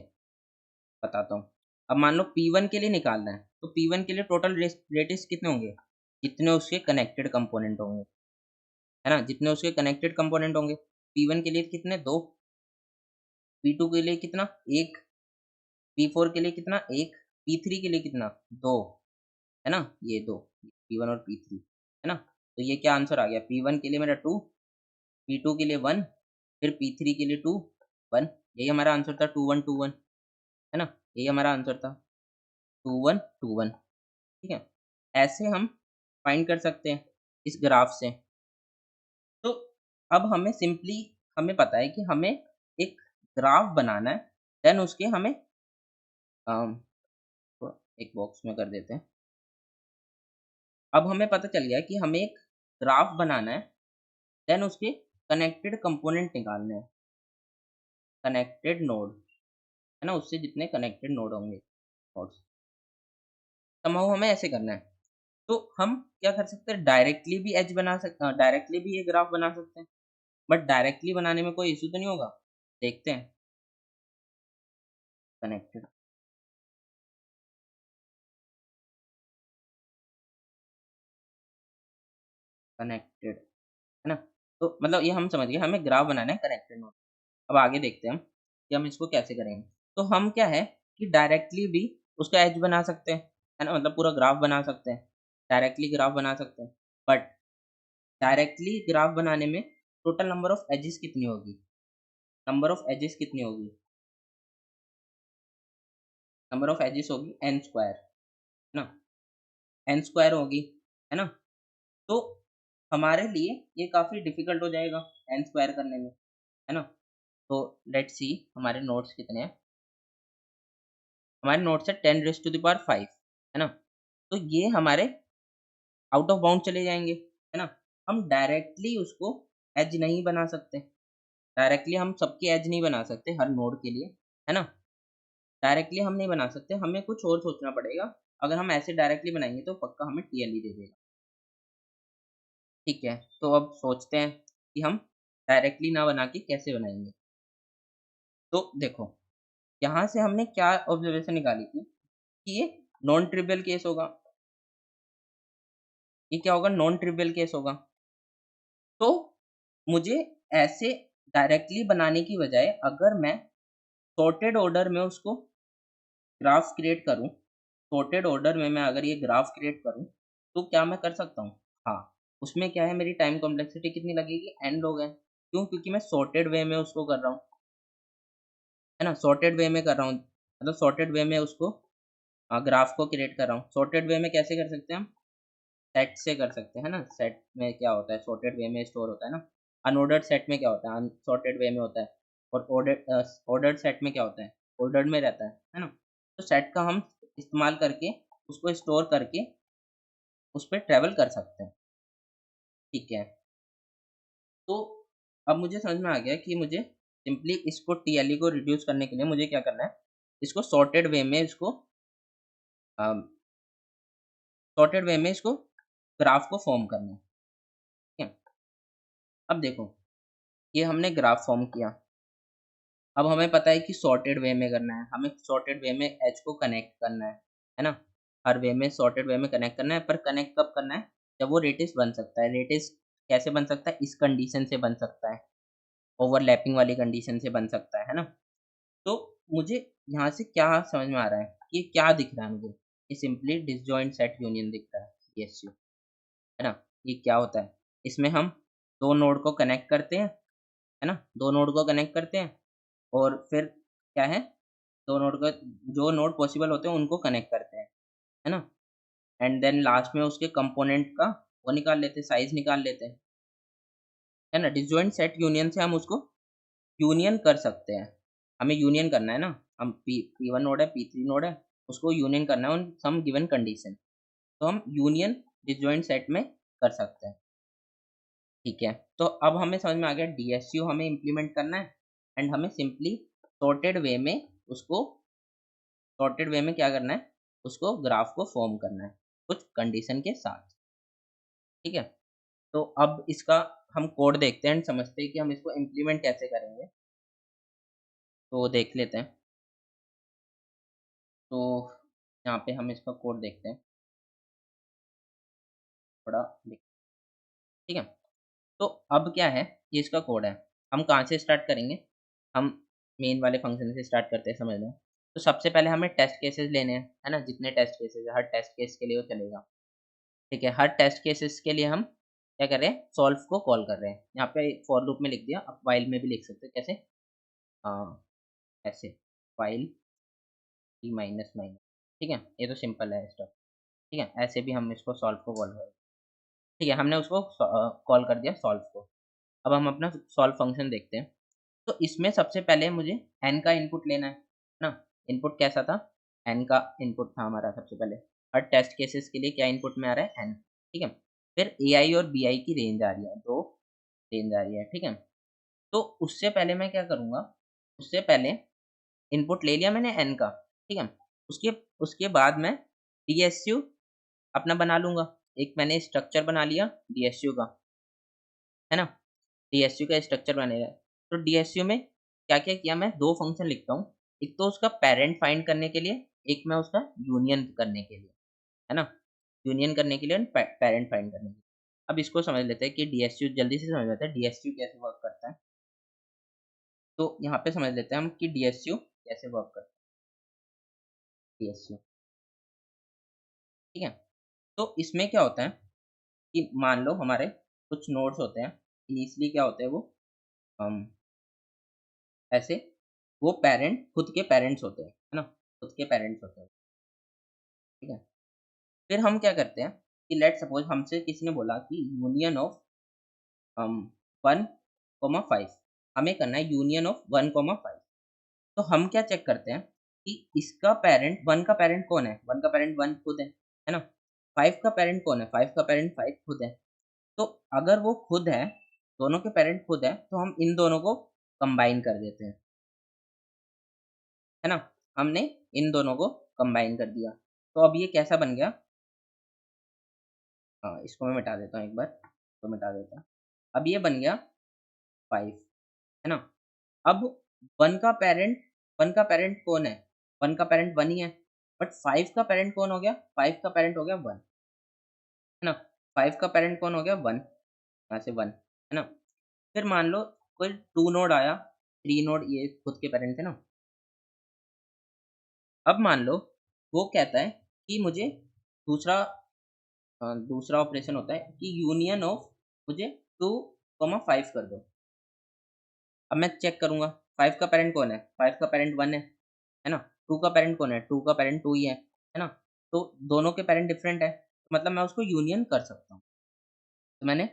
बताता हूँ। अब मान लो P1 के लिए निकालना है, तो P1 के लिए टोटल रेडियस कितने होंगे, जितने उसके कनेक्टेड कंपोनेंट होंगे, है ना। जितने उसके कनेक्टेड कंपोनेंट होंगे, P1 के लिए कितने, 2, P2 के लिए कितना, 1, P4 के लिए कितना, 1, P3 के लिए कितना, 2, है ना। ये 2 P1 और P3, है ना। तो ये क्या आंसर आ गया, P1 के लिए मेरा 2, P2 के लिए 1, फिर P3 के लिए 2, 1। यही हमारा आंसर था, 2 1 2 1, है ना। यही हमारा आंसर था, 2 1 2 1, ठीक है। ऐसे हम फाइंड कर सकते हैं इस ग्राफ से। तो अब हमें पता है कि हमें एक ग्राफ बनाना है, देन उसके हमें अम, एक बॉक्स में कर देते हैं। अब हमें पता चल गया कि हमें एक ग्राफ बनाना है, देन उसके कनेक्टेड कंपोनेंट निकालने हैं, कनेक्टेड नोड, है ना। उससे जितने कनेक्टेड नोड होंगे, नोड्स समहाउ हमें ऐसे करना है। तो हम क्या कर सकते हैं, डायरेक्टली भी एज बना सकते हैं, डायरेक्टली भी ये ग्राफ बना सकते हैं, बट डायरेक्टली बनाने में कोई इशू तो नहीं होगा। देखते हैं, कनेक्टेड कनेक्टेड, है ना। तो मतलब ये हम समझ गए, हमें ग्राफ बनाना है कनेक्टेड नोड। अब आगे देखते हैं हम कि हम इसको कैसे करेंगे। तो हम क्या है कि डायरेक्टली भी उसका एज बना सकते हैं, है ना। मतलब पूरा ग्राफ बना सकते हैं, डायरेक्टली ग्राफ बना सकते हैं, बट डायरेक्टली ग्राफ बनाने में टोटल नंबर ऑफ एजेस कितनी होगी, नंबर ऑफ एजेस कितनी होगी, नंबर ऑफ एजेस होगी n स्क्वायर, है ना। n स्क्वायर होगी, है ना। तो हमारे लिए ये काफ़ी डिफिकल्ट हो जाएगा n स्क्वायर करने में, है ना। तो लेट्स सी हमारे नोट्स कितने हैं। हमारे नोट्स है 10⁵ है ना। तो ये हमारे आउट ऑफ बाउंड चले जाएंगे, है ना। हम डायरेक्टली उसको एज नहीं बना सकते, डायरेक्टली हम सबके एज नहीं बना सकते हर नोड के लिए, है ना। डायरेक्टली हम नहीं बना सकते, हमें कुछ और सोचना पड़ेगा। अगर हम ऐसे डायरेक्टली बनाएंगे तो पक्का हमें टीएलई दे देगा, ठीक है। तो अब सोचते हैं कि हम डायरेक्टली ना बना के कैसे बनाएंगे। तो देखो, यहाँ से हमने क्या ऑब्जर्वेशन निकाली थी कि ये नॉन ट्रिवियल केस होगा, ये क्या होगा, नॉन ट्रिवियल केस होगा। तो मुझे ऐसे डायरेक्टली बनाने की बजाय अगर मैं सॉर्टेड ऑर्डर में उसको ग्राफ क्रिएट करूं, सॉर्टेड ऑर्डर में मैं अगर ये ग्राफ क्रिएट करूं, तो क्या मैं कर सकता हूँ। हाँ, उसमें क्या है, मेरी टाइम कॉम्प्लेक्सिटी कितनी लगेगी, n लोग हैं। क्यों? क्योंकि मैं सॉर्टेड वे में उसको कर रहा हूँ, है ना, सॉर्टेड वे में कर रहा हूँ, मतलब सॉर्टेड वे में उसको ग्राफ को क्रिएट कर रहा हूँ। सॉर्टेड वे में कैसे कर सकते हैं हम? सेट से कर सकते हैं ना। सेट में क्या होता है, सॉर्टेड वे में स्टोर होता है ना। अनऑर्डर्ड सेट में क्या होता है, अनसॉर्टेड वे में होता है। और ऑर्डर्ड ऑर्डर्ड सेट में क्या होता है, ऑर्डर्ड में रहता है ना। तो सेट का हम इस्तेमाल करके उसको स्टोर करके उस पर ट्रैवल कर सकते हैं। ठीक है, तो अब मुझे समझ में आ गया कि मुझे सिंपली इसको टीएलई को रिड्यूस करने के लिए मुझे क्या करना है, इसको सॉर्टेड वे में इसको सॉर्टेड वे में इसको ग्राफ को फॉर्म करना है। ठीक है, अब देखो, ये हमने ग्राफ फॉर्म किया। अब हमें पता है कि सॉर्टेड वे में करना है, हमें सॉर्टेड वे में एच को कनेक्ट करना है ना। हर वे में सॉर्टेड वे में कनेक्ट करना है, पर कनेक्ट कब करना है, जब वो रेटिस बन सकता है। रेटिस कैसे बन सकता है, इस कंडीशन से बन सकता है, ओवरलैपिंग वाली कंडीशन से बन सकता है ना। तो मुझे यहाँ से क्या समझ में आ रहा है, ये क्या दिख रहा है मुझे, ये सिंपली डिसजॉइंट सेट यूनियन दिख रहा है, DSU, है ना। ये क्या होता है, इसमें हम दो नोड को कनेक्ट करते हैं, है ना, दो नोड को कनेक्ट करते हैं, और फिर क्या है, दो नोड का जो नोड पॉसिबल होते हैं उनको कनेक्ट करते हैं, है ना। एंड देन लास्ट में उसके कंपोनेंट का वो निकाल लेते हैं, साइज निकाल लेते हैं, है ना। डिसजॉइंट सेट यूनियन से हम उसको यूनियन कर सकते हैं। हमें यूनियन करना है ना, हम P1 नोड है, P3 नोड है, उसको यूनियन करना है ऑन सम गिवन कंडीशन। तो हम यूनियन डिसजॉइंट सेट में कर सकते हैं। ठीक है, तो अब हमें समझ में आ गया, DSU हमें इम्प्लीमेंट करना है, एंड हमें सिंपली सॉर्टेड वे में उसको सॉर्टेड वे में क्या करना है, उसको ग्राफ को फॉर्म करना है कुछ कंडीशन के साथ। ठीक है, तो अब इसका हम कोड देखते हैं एंड समझते हैं कि हम इसको इम्प्लीमेंट कैसे करेंगे। तो देख लेते हैं। तो यहाँ पे हम इसका कोड देखते हैं थोड़ा ठीक है, तो अब क्या है, ये इसका कोड है। हम कहाँ से स्टार्ट करेंगे, हम मेन वाले फंक्शन से स्टार्ट करते हैं, समझ लो। तो सबसे पहले हमें टेस्ट केसेस लेने हैं, है ना, जितने टेस्ट केसेस है हर टेस्ट केस के लिए वो चलेगा। ठीक है, हर टेस्ट केसेस के लिए हम क्या कर रहे हैं, सॉल्व को कॉल कर रहे हैं। यहाँ पे फॉर लूप में लिख दिया, अब वाइल में भी लिख सकते हैं। कैसे, हाँ, ऐसे वाइल ई माइनस माइनस। ठीक है, ये तो सिंपल है स्टेप। ठीक है, ऐसे भी हम इसको सॉल्व को कॉल करें। ठीक है, हमने उसको कॉल कर दिया सॉल्व को। अब हम अपना सॉल्व फंक्शन देखते हैं। तो इसमें सबसे पहले मुझे n का इनपुट लेना है ना। इनपुट कैसा था, n का इनपुट था हमारा सबसे पहले। हर टेस्ट केसेस के लिए क्या इनपुट में आ रहा है, n। ठीक है, फिर ai और bi की रेंज आ रही है, दो रेंज आ रही है। ठीक है, तो उससे पहले मैं क्या करूँगा, उससे पहले इनपुट ले लिया मैंने n का। ठीक है, उसके उसके बाद मैं DSU अपना बना लूँगा। एक मैंने स्ट्रक्चर बना लिया DSU का, है ना। DSU का स्ट्रक्चर बनेगा। तो DSU में क्या-क्या किया, मैं 2 फंक्शन लिखता हूँ। एक तो उसका पैरेंट फाइंड करने के लिए, एक मैं उसका यूनियन करने के लिए, है ना। यूनियन करने के लिए एंड पैरेंट फाइंड करने के लिए। अब इसको समझ लेते हैं कि DSU जल्दी से समझ लेते हैं DSU कैसे वर्क करता है। तो यहाँ पे समझ लेते हैं हम कि DSU कैसे वर्क करता है, DSU। ठीक है, तो इसमें क्या होता है कि मान लो हमारे कुछ नोड्स होते हैं, इनिशियली क्या होते हैं वो ऐसे, वो पेरेंट खुद के पेरेंट्स होते हैं, है ना, खुद के पेरेंट्स होते हैं। ठीक है, फिर हम क्या करते हैं कि लेट सपोज हमसे किसी ने बोला कि यूनियन ऑफ 1,5, हमें करना है यूनियन ऑफ 1,5। तो हम क्या चेक करते हैं कि इसका पेरेंट, 1 का पेरेंट कौन है, 1 का पेरेंट 1 खुद है ना। 5 का पेरेंट कौन है, 5 का पेरेंट 5 खुद है। तो अगर वो खुद है, दोनों के पेरेंट खुद है, तो हम इन दोनों को कंबाइन कर देते हैं, है ना। हमने इन दोनों को कंबाइन कर दिया। तो अब ये कैसा बन गया, हाँ, इसको मैं मिटा देता हूँ एक बार, तो मिटा देता हूँ। अब ये बन गया 5, है ना। अब 1 का पेरेंट, 1 का पेरेंट कौन है, 1 का पेरेंट 1 ही है। बट 5 का पेरेंट कौन हो गया, 5 का पेरेंट हो गया 1, है ना। 5 का पेरेंट कौन हो गया 1, यहाँ से 1, है ना। फिर मान लो कोई 2 नोड आया, 3 नोड, ये खुद के पेरेंट है ना। अब मान लो वो कहता है कि मुझे दूसरा दूसरा ऑपरेशन होता है कि यूनियन ऑफ मुझे 2, 5 कर दो। अब मैं चेक करूंगा 5 का पेरेंट कौन है, 5 का पेरेंट 1 है ना। 2 का पेरेंट कौन है, 2 का पेरेंट 2 ही है ना। तो दोनों के पेरेंट डिफरेंट है, तो मतलब मैं उसको यूनियन कर सकता हूँ। तो मैंने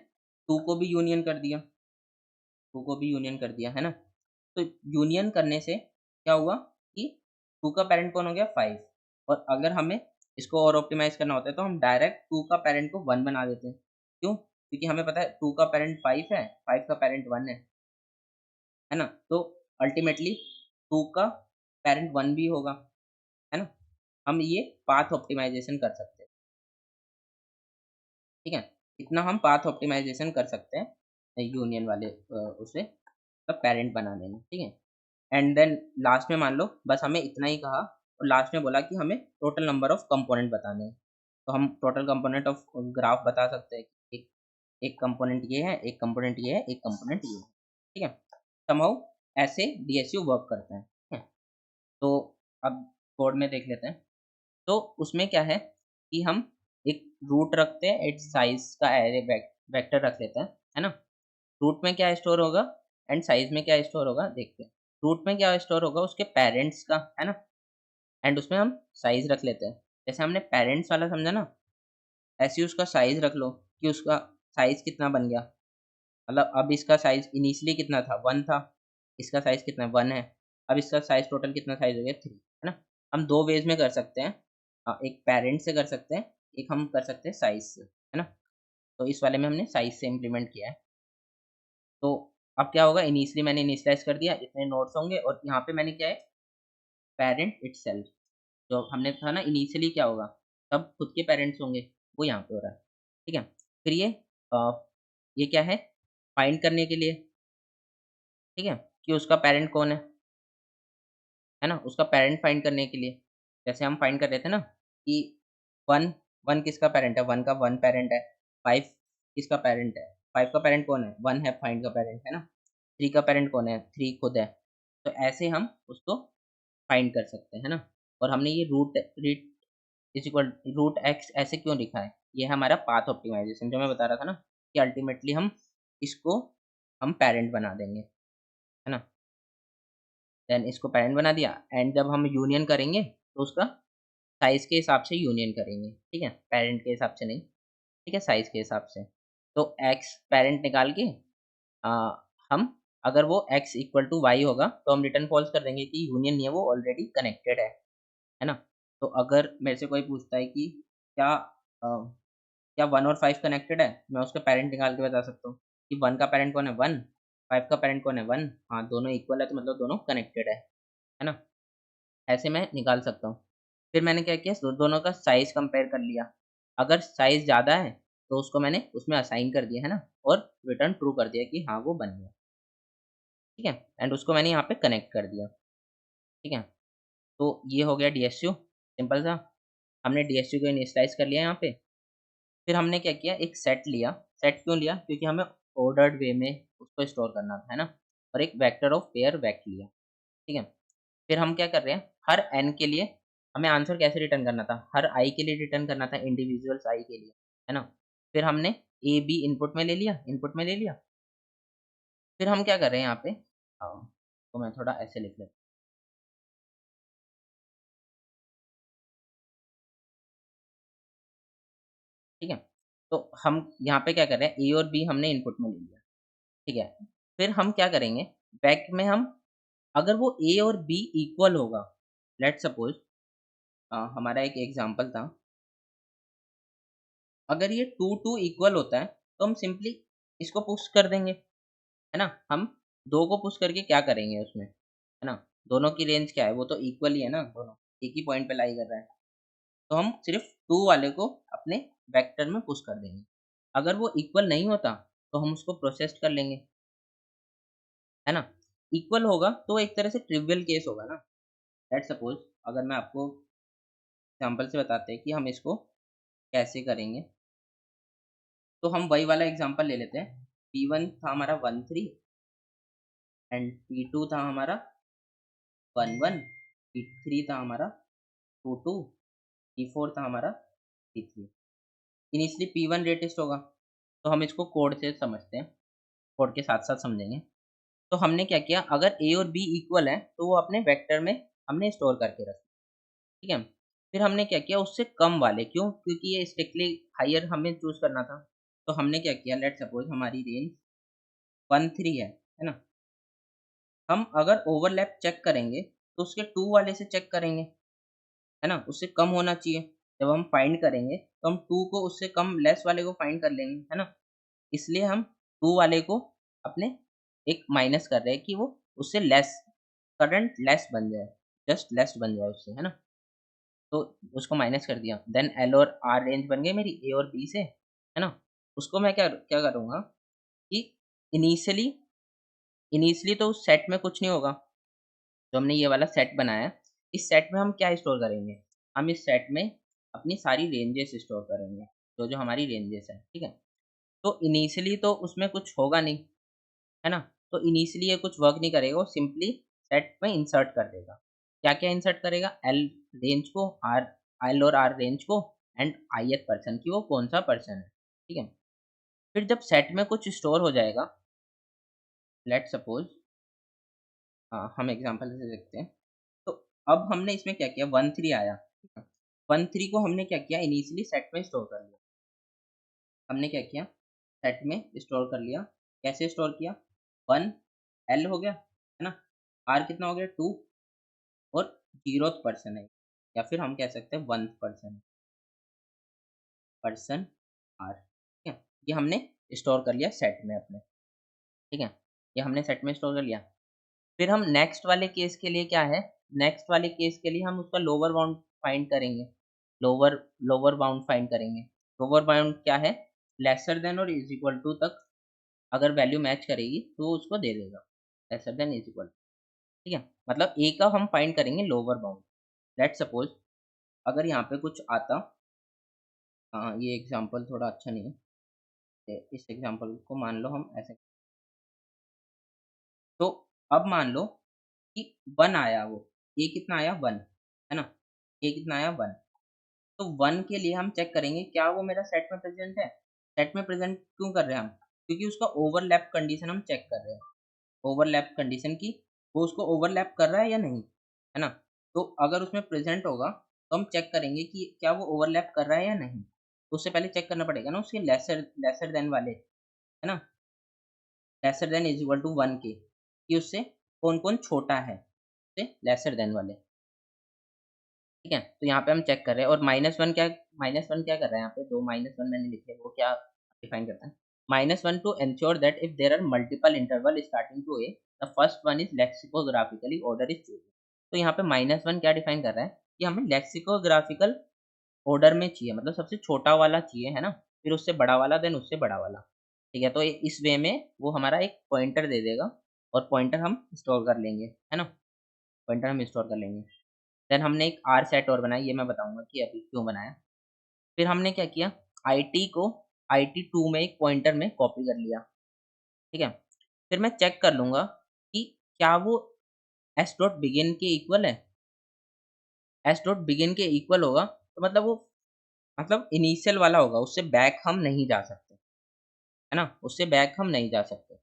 2 को भी यूनियन कर दिया, 2 को भी यूनियन कर दिया है ना। तो यूनियन करने से क्या हुआ कि 2 का पेरेंट कौन हो गया, 5। और अगर हमें इसको और ऑप्टिमाइज करना होता है तो हम डायरेक्ट 2 का पेरेंट को 1 बना देते हैं। क्यों? क्योंकि हमें पता है 2 का पेरेंट 5 है, 5 का पेरेंट 1 है ना। तो अल्टीमेटली 2 का पेरेंट 1 भी होगा, है ना। हम ये पाथ ऑप्टिमाइजेशन कर सकते हैं, ठीक है। इतना हम पाथ ऑप्टिमाइजेशन कर सकते हैं यूनियन वाले उसे पेरेंट बनाने में, ठीक है। एंड देन लास्ट में मान लो बस हमें इतना ही कहा और लास्ट में बोला कि हमें टोटल नंबर ऑफ कंपोनेंट बताने हैं। तो हम टोटल कंपोनेंट ऑफ ग्राफ बता सकते हैं कि एक एक कंपोनेंट ये है, एक कंपोनेंट ये है, एक कंपोनेंट ये है, ठीक है। समहाउ ऐसे डीएसयू वर्क करता है, ठीक है। तो अब कोड में देख लेते हैं। तो उसमें क्या है कि हम एक रूट रखते हैं, एक साइज का एरे वेक्टर रख लेते हैं, है ना। रूट में क्या स्टोर होगा एंड साइज में क्या स्टोर होगा देखते हैं। रूट में क्या स्टोर होगा, उसके पेरेंट्स का, है ना। एंड उसमें हम साइज रख लेते हैं। जैसे हमने पेरेंट्स वाला समझा ना, ऐसे ही उसका साइज रख लो कि उसका साइज कितना बन गया। मतलब अब इसका साइज इनिशियली कितना था, 1 था। इसका साइज कितना है, 1 है। अब इसका साइज टोटल कितना साइज हो गया, 3, है ना। हम 2 वेज में कर सकते हैं। एक पेरेंट से कर सकते हैं, एक हम कर सकते हैं साइज से, है ना। तो इस वाले में हमने साइज से इम्प्लीमेंट किया है। तो अब क्या होगा, इनिशियली मैंने इनिशियलाइज़ कर दिया, इतने नोड्स होंगे और यहाँ पे मैंने क्या है, पेरेंट इटसेल्फ। जो हमने था ना इनिशियली क्या होगा, सब खुद के पेरेंट्स होंगे, वो यहाँ पे हो रहा है, ठीक है। फिर ये क्या है, फाइंड करने के लिए, ठीक है, कि उसका पेरेंट कौन है ना, उसका पेरेंट फाइंड करने के लिए। जैसे हम फाइंड कर रहे थे ना कि 1 1 किसका पेरेंट है, 1 का 1 पेरेंट है, 5 किसका पेरेंट है, 5 का पेरेंट कौन है, 1 है, फाइंड का पेरेंट, है ना। 3 का पेरेंट कौन है, 3 खुद है। तो ऐसे हम उसको फाइंड कर सकते हैं, है ना। और हमने ये root is equal root x ऐसे क्यों लिखा है, ये है हमारा पाथ ऑप्टिमाइजेशन, जो मैं बता रहा था ना कि अल्टीमेटली हम इसको हम पेरेंट बना देंगे, है ना। देन इसको पेरेंट बना दिया एंड जब हम यूनियन करेंगे तो उसका साइज़ के हिसाब से यूनियन करेंगे, ठीक है, पेरेंट के हिसाब से नहीं, ठीक है, साइज़ के हिसाब से। तो एक्स पेरेंट निकाल के अ, हम अगर वो एक्स इक्वल टू वाई होगा तो हम रिटर्न फॉल्स कर देंगे कि यूनियन नहीं है, वो ऑलरेडी कनेक्टेड है ना। तो अगर मेरे से कोई पूछता है कि क्या क्या 1 और 5 कनेक्टेड है, मैं उसके पेरेंट निकाल के बता सकता हूँ कि 1 का पेरेंट कौन है, 1, 5 का पेरेंट कौन है, 1। हाँ, दोनों इक्वल है तो मतलब दोनों कनेक्टेड है ना। ऐसे मैं निकाल सकता हूँ। फिर मैंने क्या किया, दोनों का साइज़ कंपेयर कर लिया। अगर साइज़ ज़्यादा है तो उसको मैंने उसमें असाइन कर दिया, है ना, और रिटर्न ट्रू कर दिया कि हाँ, वो बन गया, ठीक है। एंड उसको मैंने यहाँ पे कनेक्ट कर दिया, ठीक है। तो ये हो गया डीएसयू, सिंपल सा। हमने डीएसयू को इनिशियलाइज़ कर लिया यहाँ पे। फिर हमने क्या किया, एक सेट लिया। सेट क्यों लिया? क्योंकि हमें ऑर्डर्ड वे में उसको स्टोर करना था, है ना। और एक वेक्टर ऑफ पेयर वेक लिया, ठीक है। फिर हम क्या कर रहे हैं, हर n के लिए हमें आंसर कैसे रिटर्न करना था, हर i के लिए रिटर्न करना था, इंडिविजुअल्स i के लिए, है ना। फिर हमने a b इनपुट में ले लिया। फिर हम क्या कर रहे हैं यहाँ पे, तो मैं थोड़ा ऐसे लिख लेता हूँ, ठीक है। तो हम यहाँ पे क्या कर रहे हैं, a और b हमने इनपुट में ले लिया, ठीक है। फिर हम क्या करेंगे, बैक में हम अगर वो a और b इक्वल होगा, लेट्स सपोज हमारा एक एग्जांपल था, अगर ये 2 2 इक्वल होता है तो हम सिंपली इसको पुश कर देंगे, है ना। हम 2 को पुश करके क्या करेंगे उसमें, है ना, दोनों की रेंज क्या है, वो तो इक्वल ही है ना, दोनों एक ही पॉइंट पे लाई कर रहा है। तो हम सिर्फ 2 वाले को अपने वेक्टर में पुश कर देंगे। अगर वो इक्वल नहीं होता तो हम उसको प्रोसेस्ड कर लेंगे, है ना। इक्वल होगा तो एक तरह से ट्रिवियल केस होगा ना। लेट्स सपोज अगर मैं आपको एग्जांपल से बताते हैं कि हम इसको कैसे करेंगे, तो हम वही वाला एग्जांपल ले लेते हैं। P1 था हमारा 1 3 एंड P2 था हमारा 1 1, P3 था हमारा 2 2, P4 था हमारा P3, इनिशियली P1 रेटेस्ट होगा, तो हम इसको कोड से समझते हैं, कोड के साथ-साथ समझेंगे। तो हमने क्या किया, अगर A और B इक्वल है, तो वो अपने वेक्टर में हमने स्टोर करके रखा, ठीक है? फिर हमने क्या किया, उससे कम वाले क्यों? क्योंकि ये स्ट्रिक्टली हायर हमें चूज़ करना था। तो हमने क्या किया, लेट्स सपोज़ हमारी रेंज 1 3 है ना? हम अगर ओवरलैप चेक करेंगे, तो उसके 2 वाले से चेक करेंगे, है ना? उससे कम होना चाहिए। जब हम फाइंड करेंगे, तो हम 2 को उससे कम लेस वाले को फाइंड कर लेंगे, है ना? इसलिए हम 2 वाले को अपने एक माइनस कर रहे हैं कि वो उससे लेस करंट लेस बन जाए, जस्ट लेस बन जाए उससे, है ना? तो उसको माइनस कर दिया। देन एल और आर रेंज बन गई मेरी ए और बी से, है ना? उसको मैं क्या क्या करूँगा कि इनिशियली इनिशियली तो उस सेट में कुछ नहीं होगा, जो हमने ये वाला सेट बनाया है। इस सेट में हम क्या स्टोर करेंगे? हम इस सेट में अपनी सारी रेंजेस स्टोर करेंगे, जो हमारी रेंजेस हैं, ठीक है? तो इनिशियली तो उसमें कुछ होगा नहीं, है ना? तो इनिशियली ये कुछ वर्क नहीं करेगा, वो सिंपली सेट में इंसर्ट कर देगा। क्या-क्या इंसर्ट करेगा? एल रेंज को, आर एल और आर रेंज को एंड ith पर्सन की वो कौन-सा पर्सन है, ठीक है? फिर जब सेट में कुछ स्टोर हो जाएगा, लेट्स सपोज़ हम एग्ज़ाम्पल से देखते हैं। तो अब हमने इसमें क्या किया, 1 3 आया, ठीक है? 1 3 को हमने क्या किया, इनिशियली सेट में स्टोर कर लिया। हमने क्या किया, सेट में स्टोर कर लिया। कैसे स्टोर किया? 1 एल हो गया, है ना? आर कितना हो गया 2 और 0th पर्सन है, या फिर हम कह सकते हैं 1th पर्सन आर, ठीक है? ये हमने स्टोर कर लिया सेट में अपने, ठीक है? ये हमने सेट में स्टोर कर लिया। फिर हम नेक्स्ट वाले केस के लिए क्या है, नेक्स्ट वाले केस के लिए हम उसका लोअर बाउंड फाइंड करेंगे। लोअर लोअर बाउंड फाइंड करेंगे। लोअर बाउंड क्या है? लेसर देन और इज़ इक्वल टू तक अगर वैल्यू मैच करेगी तो वो उसको दे देगा। लेसर देन इज़ इक्वल, ठीक है? मतलब ए का हम फाइंड करेंगे लोअर बाउंड। लेट्स सपोज़ अगर यहाँ पे कुछ आता, हाँ, ये एग्ज़ाम्पल थोड़ा अच्छा नहीं है। इस एग्ज़ाम्पल को मान लो हम ऐसे, तो अब मान लो कि 1 आया वो, ये कितना आया 1, है ना? ये कितना आया 1, तो 1 के लिए हम चेक करेंगे क्या वो मेरा सेट में प्रेज़ेंट है? सेट में प्रेज़ेंट क्यों कर रहे हैं हम? क्योंकि उसका ओवरलैप कंडीशन हम चेक कर रहे हैं। ओवरलैप कंडीशन की वो उसको ओवरलैप कर रहा है या नहीं, है ना? तो अगर उसमें प्रेज़ेंट होगा, तो हम चेक करेंगे कि क्या वो ओवरलैप कर रहा है या नहीं। तो उससे पहले चेक करना पड़ेगा ना उसके लेसर लेसर देन वाले, है ना? Lesser than is equal to 1 के, कि उससे कौन-कौन छोटा है, उससे लेसर देन वाले, ठीक है? तो यहाँ पे हम चेक कर रहे हैं और -1 क्या कर रहा है यहाँ पे, 2 -1 मैंने लिखे हैं, वो क्या डिफाइन करता है? -1 to ensure that if there are multiple interval starting to A, the first one is lexicographically order is choose. तो यहाँ पे -1 क्या डिफाइन कर रहा है कि हमें लेक्सिकोग्राफिकल ऑर्डर में चाहिए, मतलब सबसे छोटा वाला चाहिए, है ना? फिर उससे बड़ा वाला, देन उससे बड़ा वाला, ठीक है? तो इस वे में वो हमारा एक पॉइंटर दे देगा और पॉइंटर हम स्टोर कर लेंगे, है ना? पॉइंटर हम स्टोर कर लेंगे। देन हमने एक आर सेट और बनाई, ये मैं बताऊँगा कि अभी क्यों बनाया। फिर हमने क्या किया, आईटी को IT2 में एक पॉइंटर में कॉपी कर लिया, ठीक है? फिर मैं चेक कर लूँगा कि क्या वो एस डॉट बिगिन के इक्वल है? एस डॉट बिगिन के इक्वल होगा, तो मतलब वो मतलब इनिशियल वाला होगा, उससे बैक हम नहीं जा सकते, है ना? उससे बैक हम नहीं जा सकते।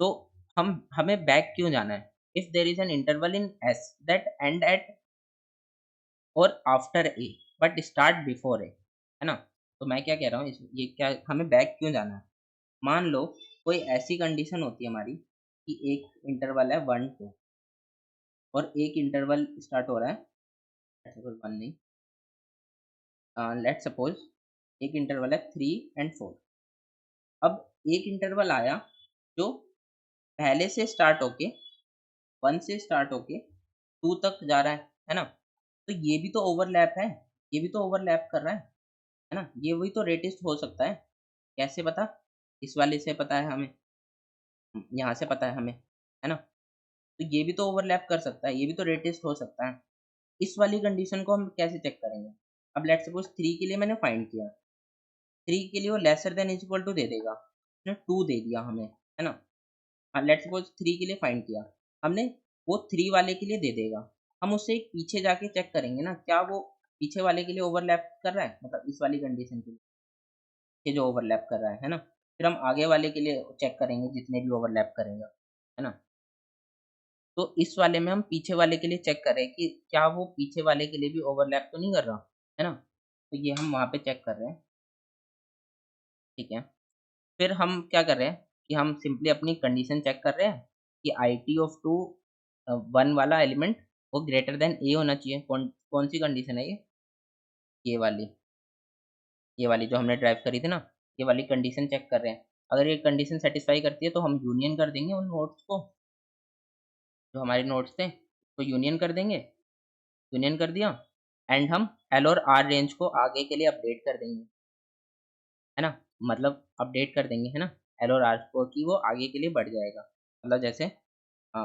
तो हमें बैक क्यों जाना है? If there is an interval in S that end at or after A but start before A, है ना? तो मैं क्या कह रहा हूँ, ये क्या हमें बैक क्यों जाना है? मान लो कोई ऐसी कंडीशन होती है हमारी कि एक इंटरवल है 1 2 और एक इंटरवल स्टार्ट हो रहा है, लेट्स सपोज 1 नहीं, लेट्स सपोज एक इंटरवल है 3 एंड 4। अब एक इंटरवल आया जो पहले से स्टार्ट होके 1 से स्टार्ट होके 2 तक जा रहा है ना? तो ये भी तो ओवरलैप है, ये भी तो ओवरलैप कर रहा है ना? ये वही तो रेटिस्ट हो सकता है। कैसे पता? इस वाले से पता है हमें, यहाँ से पता है हमें, है ना? तो ये भी तो ओवरलैप कर सकता है, ये भी तो रेटिस्ट हो सकता है। इस वाली कंडीशन को हम कैसे चेक करेंगे? अब लेट्स सपोज़ 3 के लिए मैंने फाइंड किया, 3 के लिए वो lesser than is equal to दे देगा, उसने 2 दे दिया हमें, है ना? हाँ, लेट्स सपोज़ 3 के लिए फाइंड किया, हमने वो 3 वाले के लिए दे देगा। हम उससे एक पीछे जाके चेक करेंगे ना, क्या वो पीछे वाले के लिए ओवरलैप कर रहा है? मतलब इस वाली कंडीशन के लिए। ये जो ओवरलैप कर रहा है ना? फिर हम आगे वाले के लिए चेक करेंगे जितने भी ओवरलैप करेगा, है ना? तो इस वाले में हम पीछे वाले के लिए चेक कर रहे हैं कि क्या वो पीछे वाले के लिए भी ओवरलैप तो नहीं कर रहा, है ना? तो ये हम वहाँ पे चेक कर रहे हैं, ठीक है? फिर हम क्या कर रहे हैं कि हम सिंपली अपनी कंडीशन चेक कर रहे हैं कि IT ऑफ 2 1 वाला एलिमेंट वो ग्रेटर देन A होना चाहिए। कौन-सी कंडीशन है ये? ये वाली जो हमने ड्राइव करी थी ना, ये वाली कंडीशन चेक कर रहे हैं। अगर ये कंडीशन सैटिस्फाई करती है तो हम यूनियन कर देंगे उन नोड्स को, जो हमारे नोड्स थे, तो यूनियन कर देंगे, यूनियन कर दिया एंड हम L और R रेंज को आगे के लिए अपडेट कर देंगे, है ना? मतलब अपडेट कर देंगे, है ना? L और R को कि वो आगे के लिए बढ़ जाएगा। मतलब जैसे अ,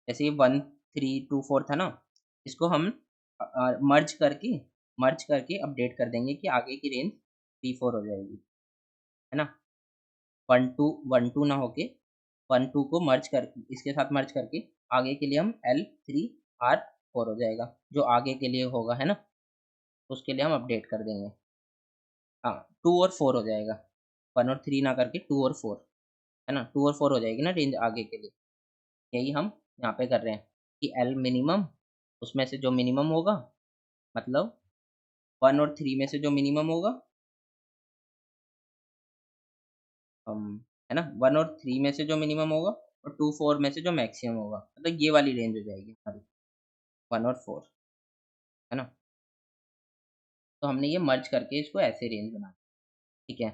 जैसे ये 1, 3, 2, 4 था ना, इसको हम मर्ज करके अपडेट कर देंगे कि आगे की रेंज 3, 4 हो जाएगी, है ना? 1, 2 1, 2 ना होके 1, 2 को मर्ज कर इसके साथ मर्ज करके आगे के लिए हम L 3 R 4 हो जाएगा, जो आगे के लिए होगा, है ना? उसके लिए हम अपडेट कर देंगे। हाँ, 2 और 4 हो जाएगा, 1 और 3 ना करके 2 और 4, है ना? 2 और 4 हो जाएगी ना रेंज आगे के लिए। यही हम यहाँ पे कर रहे हैं कि L मिनिमम उसमें से जो मिनिमम होगा, मतलब 1 और 3 में से जो मिनिमम होगा, अम, है ना? 1 और 3 में से जो मिनिमम होगा और 2, 4 में से जो मैक्सिमम होगा, मतलब ये वाली रेंज हो जाएगी हमारी, 1 और 4, है ना? तो हमने ये मर्ज करके इसको ऐसे रेंज बना, ठीक है?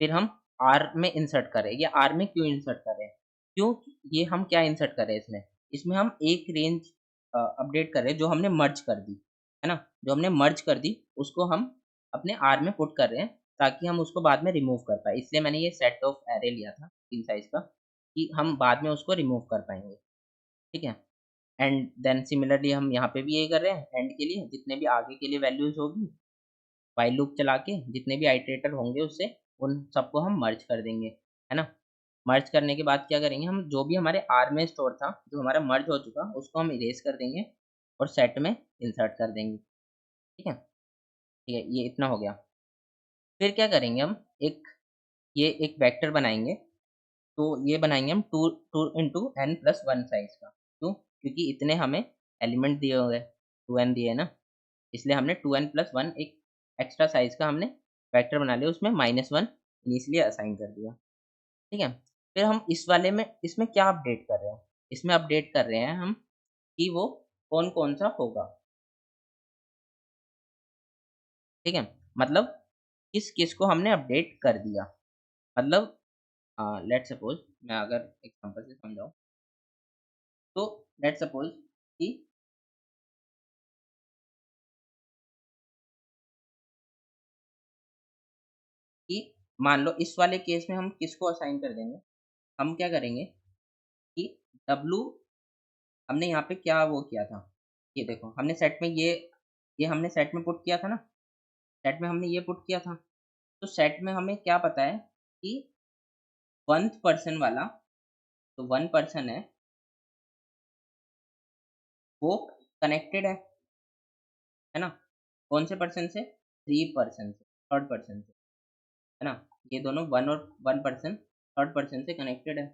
फिर हम R में इंसर्ट कर रहे हैं। ये R में क्यों इंसर्ट कर रहे हैं? क्यों ये हम क्या इंसर्ट कर रहे हैं इसमें? इसमें हम एक रेंज अपडेट कर रहे हैं जो हमने मर्ज कर दी, है ना? जो हमने मर्ज कर दी उसको हम अपने R में पुट कर रहे हैं ताकि हम उसको बाद में रिमूव कर पाएँ। इसलिए मैंने ये सेट ऑफ एरे लिया था 3 साइज़ का कि हम बाद में उसको रिमूव कर पाएँगे, ठीक है? एंड देन सिमिलरली हम यहाँ पे भी यही कर रहे हैं एंड के लिए जितने भी आगे के लिए वैल्यूज़ होगी व्हाइल लूप चला के जितने भी आइटरेटर होंगे उससे उन सबको हम मर्ज कर देंगे, है ना? मर्ज करने के बाद क्या करेंगे हम जो भी हमारे आर में स्टोर था, जो हमारा मर्ज हो चुका उसको हम इरेज़ कर देंगे और सेट में इंसर्ट कर देंगे, ठीक है? ठीक है, ये इतना हो गया। फिर क्या करेंगे हम ये एक वेक्टर बनाएँगे, तो ये बनाएँगे हम 2 2 इंटू n प्लस 1 साइज़ का। क्यों? क्योंकि इतने हमें एलिमेंट दिए हुए हैं, 2n दिए हैं ना, इसलिए हमने 2n प्लस 1 एक एक्स्ट्रा साइज़ का हमने वेक्टर बना लिया, उसमें -1 इनिशियली असाइन कर दिया, ठीक है? फिर हम इस वाले में इसमें क्या अपडेट कर रहे हैं? इसमें अपडेट कर रहे हैं हम कि वो कौन-कौन सा होगा, ठीक है? मतलब किस-किस को हमने अपडेट कर दिया। मतलब लेट्स सपोज़ मैं अगर एग्ज़ाम्पल से समझाऊँ, तो लेट्स सपोज़ कि कि मान लो इस वाले केस में हम किसको असाइन कर देंगे, हम क्या करेंगे कि W हमने यहाँ पे क्या वो किया था, ये देखो हमने सेट में ये हमने सेट में पुट किया था ना, सेट में हमने ये पुट किया था। तो सेट में हमें क्या पता है कि 1th पर्सन वाला जो 1 पर्सन वो कनेक्टेड है ना? कौन से पर्सन से? 3 पर्सन से, 3rd पर्सन से, है ना? ये दोनों 1 और 1 पर्सन 3rd पर्सन से कनेक्टेड है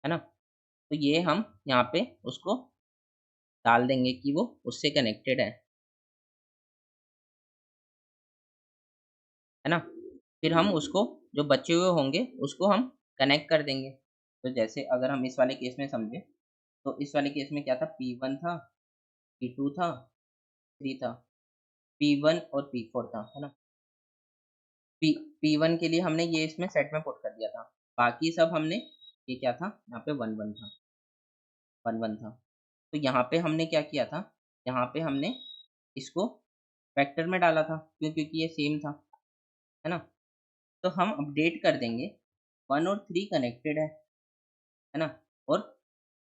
ना? तो ये हम यहाँ पे उसको डाल देंगे कि वो उससे कनेक्टेड है ना? फिर हम उसको जो बचे हुए होंगे उसको हम कनेक्ट कर देंगे। तो जैसे अगर हम इस वाले केस में समझें, तो इस वाले केस में क्या था, P1 था, P2 था, 3 था, P1 और P4 था, है ना? P P1 के लिए हमने ये इसमें सेट में पुट कर दिया था। बाकी सब हमने ये क्या था, यहाँ पे 1-1 था, 1-1 था। तो यहाँ पे हमने क्या किया था, यहाँ पे हमने इसको वेक्टर में डाला था, क्यों? क्योंकि ये सेम था, है ना? तो हम अपडेट कर देंगे 1 और 3 कनेक्टेड है ना? और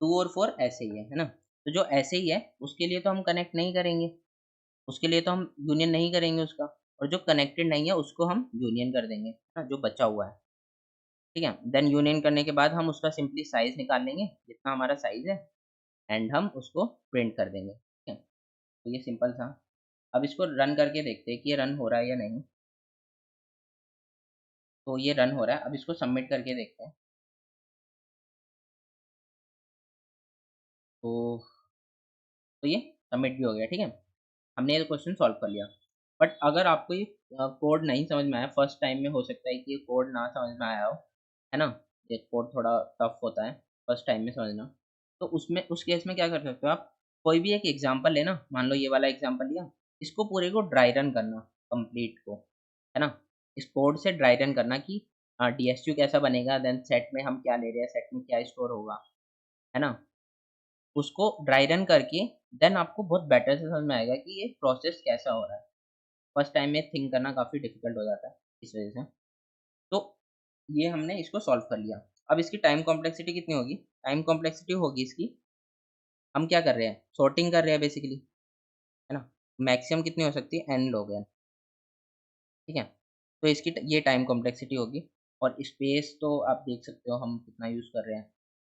2 और 4 ऐसे ही है ना? तो जो ऐसे ही है उसके लिए तो हम कनेक्ट नहीं करेंगे, उसके लिए तो हम यूनियन नहीं करेंगे उसका, और जो कनेक्टेड नहीं है उसको हम यूनियन कर देंगे, है ना? जो बचा हुआ है, ठीक है? देन यूनियन करने के बाद हम उसका सिंपली साइज़ निकाल लेंगे, जितना हमारा साइज़ है एंड हम उसको प्रिंट कर देंगे, ठीक है? तो ये सिंपल था। अब इसको रन करके देखते हैं कि ये रन हो रहा है या नहीं। तो ये रन हो रहा है, अब इसको सबमिट करके देखते हैं। तो ये सबमिट भी हो गया, ठीक है। हमने ये क्वेश्चन सॉल्व कर लिया। बट अगर आपको ये कोड नहीं समझ में आया, फर्स्ट टाइम में हो सकता है कि ये कोड ना समझ में आया हो, है ना। ये कोड थोड़ा टफ होता है फर्स्ट टाइम में समझना। तो उसमें उस केस में क्या कर सकते हो आप, कोई भी एक एग्जांपल लेना, मान लो ये वाला एग्जांपल लिया, इसको पूरे को ड्राई रन करना, कंप्लीट को, है ना। इस कोड से ड्राई रन करना कि DSU कैसा बनेगा, देन सेट में हम क्या ले रहे हैं, सेट में क्या स्टोर होगा, है ना। उसको ड्राई रन करके देन आपको बहुत बेटर से समझ में आएगा कि ये प्रोसेस कैसा हो रहा है। फर्स्ट टाइम में थिंक करना काफ़ी डिफिकल्ट हो जाता है इस वजह से। तो ये हमने इसको सॉल्व कर लिया। अब इसकी टाइम कॉम्प्लेक्सिटी कितनी होगी? टाइम कॉम्प्लेक्सिटी होगी इसकी, हम क्या कर रहे हैं, सॉर्टिंग कर रहे हैं बेसिकली, है ना। मैक्सिमम कितनी हो सकती है, n log n, ठीक है। तो इसकी ये टाइम कॉम्प्लेक्सिटी होगी। और स्पेस तो आप देख सकते हो हम कितना यूज़ कर रहे हैं।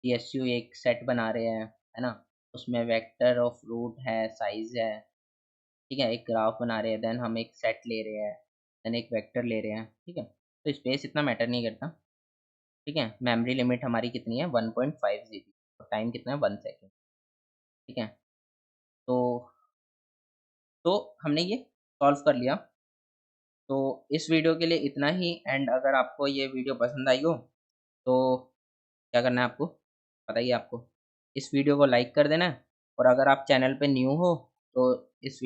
TSU एक सेट बना रहे हैं, है ना। उसमें वेक्टर ऑफ रूट है, साइज है, ठीक है। एक ग्राफ बना रहे हैं, देन हम एक सेट ले रहे हैं, देन एक वेक्टर ले रहे हैं, ठीक है। तो स्पेस इतना मैटर नहीं करता, ठीक है। मेमोरी लिमिट हमारी कितनी है, 1.5 GB, और टाइम कितना है, 1 सेकेंड, ठीक है। तो हमने ये सॉल्व कर लिया। तो इस वीडियो के लिए इतना ही। एंड अगर आपको ये वीडियो पसंद आई हो तो क्या करना है आपको, बताइए आपको, इस वीडियो को लाइक कर देना है। और अगर आप चैनल पे न्यू हो तो इस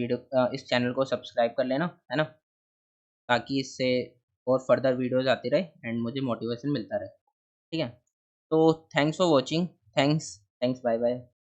चैनल को सब्सक्राइब कर लेना, है ना, ताकि इससे और फर्दर वीडियोज़ आती रहे एंड मुझे मोटिवेशन मिलता रहे, ठीक है। तो thanks for watching. Thanks. Bye bye.